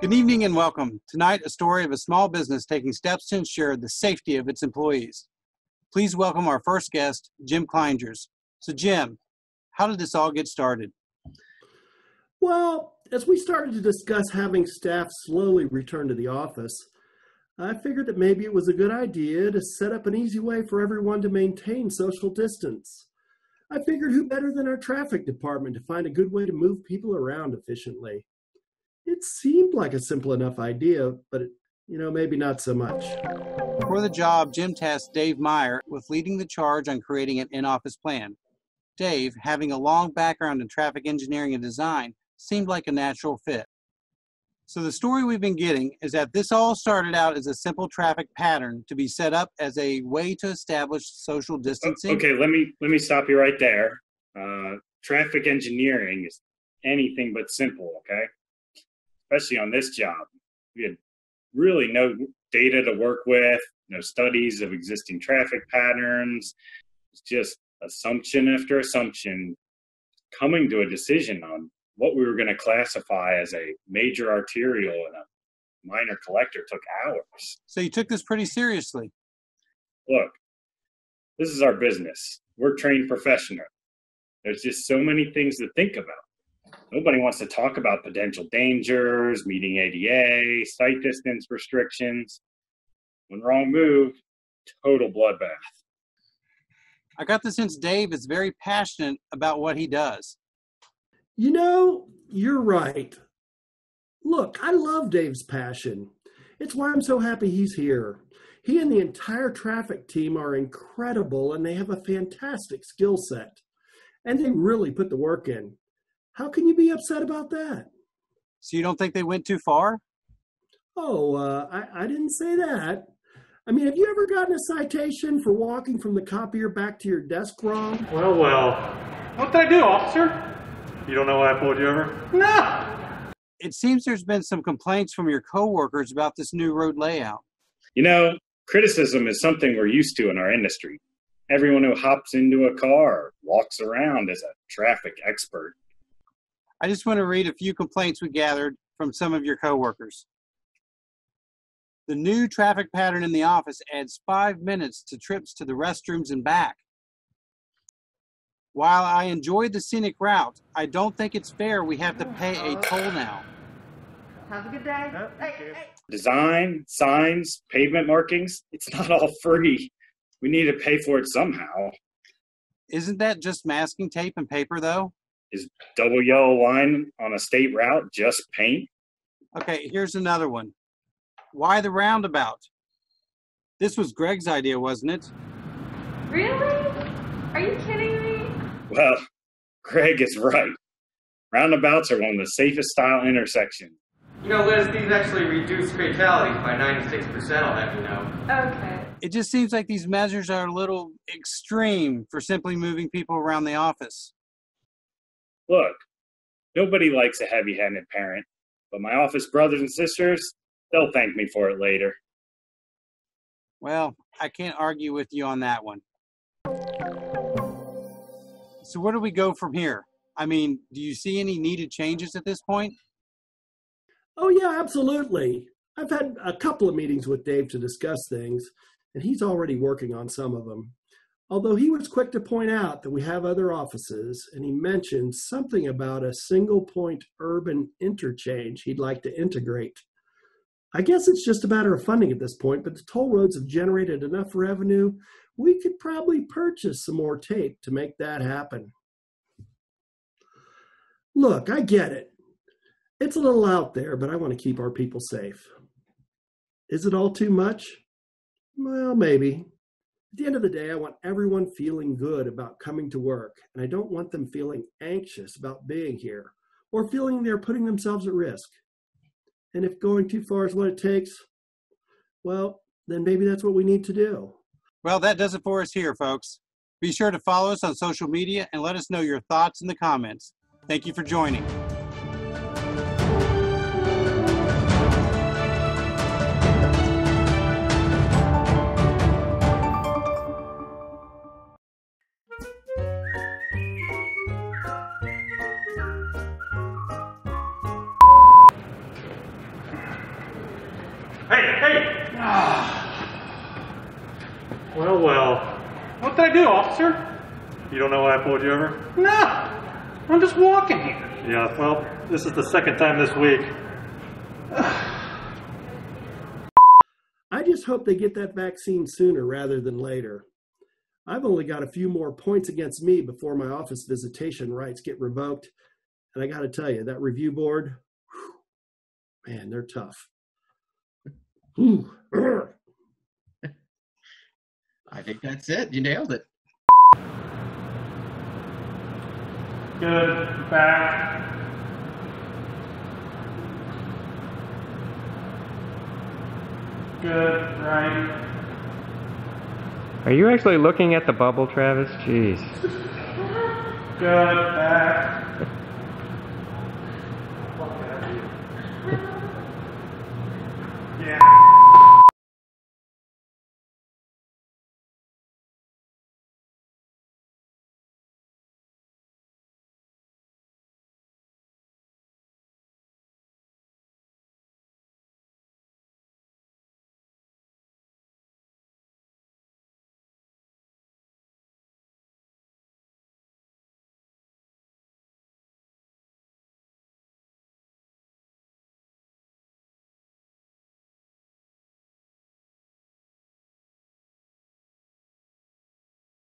Good evening and welcome. Tonight, a story of a small business taking steps to ensure the safety of its employees. Please welcome our first guest, Jim Kleingers. So Jim, how did this all get started? Well, as we started to discuss having staff slowly return to the office, I figured that maybe it was a good idea to set up an easy way for everyone to maintain social distance. I figured who better than our traffic department to find a good way to move people around efficiently. It seemed like a simple enough idea, but maybe not so much. For the job, Jim tasked Dave Meyer with leading the charge on creating an in-office plan. Dave, having a long background in traffic engineering and design, seemed like a natural fit. So the story we've been getting is that this all started out as a simple traffic pattern to be set up as a way to establish social distancing. Okay, let me stop you right there. Traffic engineering is anything but simple, okay? Especially on this job. We had really no data to work with, no studies of existing traffic patterns. It's just assumption after assumption, coming to a decision on what we were going to classify as a major arterial and a minor collector took hours. So you took this pretty seriously. Look, this is our business. We're trained professionals. There's just so many things to think about. Nobody wants to talk about potential dangers, meeting ADA, sight distance restrictions. One wrong move, total bloodbath. I got the sense Dave is very passionate about what he does. You're right. Look, I love Dave's passion. It's why I'm so happy he's here. He and the entire traffic team are incredible, and they have a fantastic skill set. And they really put the work in. How can you be upset about that? So you don't think they went too far? I didn't say that. I mean, have you ever gotten a citation for walking from the copier back to your desk wrong? Well. What did I do, officer? You don't know why I pulled you over? No! It seems there's been some complaints from your coworkers about this new road layout. Criticism is something we're used to in our industry. Everyone who hops into a car or walks around is a traffic expert. I just want to read a few complaints we gathered from some of your coworkers. The new traffic pattern in the office adds 5 minutes to trips to the restrooms and back. While I enjoyed the scenic route, I don't think it's fair we have to pay a toll now. Have a good day. Hey. Design, signs, pavement markings, it's not all free. We need to pay for it somehow. Isn't that just masking tape and paper, though? Is double yellow line on a state route just paint? Okay, here's another one. Why the roundabout? This was Greg's idea, wasn't it? Really? Are you kidding me? Well, Greg is right. Roundabouts are one of the safest style intersections. Liz, these actually reduce fatalities by 96%, I'll have you know. Okay. It just seems like these measures are a little extreme for simply moving people around the office. Look, nobody likes a heavy-handed parent, but my office brothers and sisters, they'll thank me for it later. Well, I can't argue with you on that one. So where do we go from here? I mean, do you see any needed changes at this point? Oh, yeah, absolutely. I've had a couple of meetings with Dave to discuss things, and he's already working on some of them. Although he was quick to point out that we have other offices, and he mentioned something about a single-point urban interchange he'd like to integrate. I guess it's just a matter of funding at this point, but the toll roads have generated enough revenue, we could probably purchase some more tape to make that happen. Look, I get it. It's a little out there, but I want to keep our people safe. Is it all too much? Well, maybe. At the end of the day, I want everyone feeling good about coming to work, and I don't want them feeling anxious about being here or feeling they're putting themselves at risk. And if going too far is what it takes, well, then maybe that's what we need to do. Well, that does it for us here, folks. Be sure to follow us on social media and let us know your thoughts in the comments. Thank you for joining. Well, well. What did I do, officer? You don't know why I pulled you over? No! I'm just walking here. Yeah, well, this is the second time this week. I just hope they get that vaccine sooner rather than later. I've only got a few more points against me before my office visitation rights get revoked. And I got to tell you, that review board, whew, man, they're tough. I think that's it. You nailed it. Good, back. Good, right. Are you actually looking at the bubble, Travis? Jeez. Good, back. Yeah.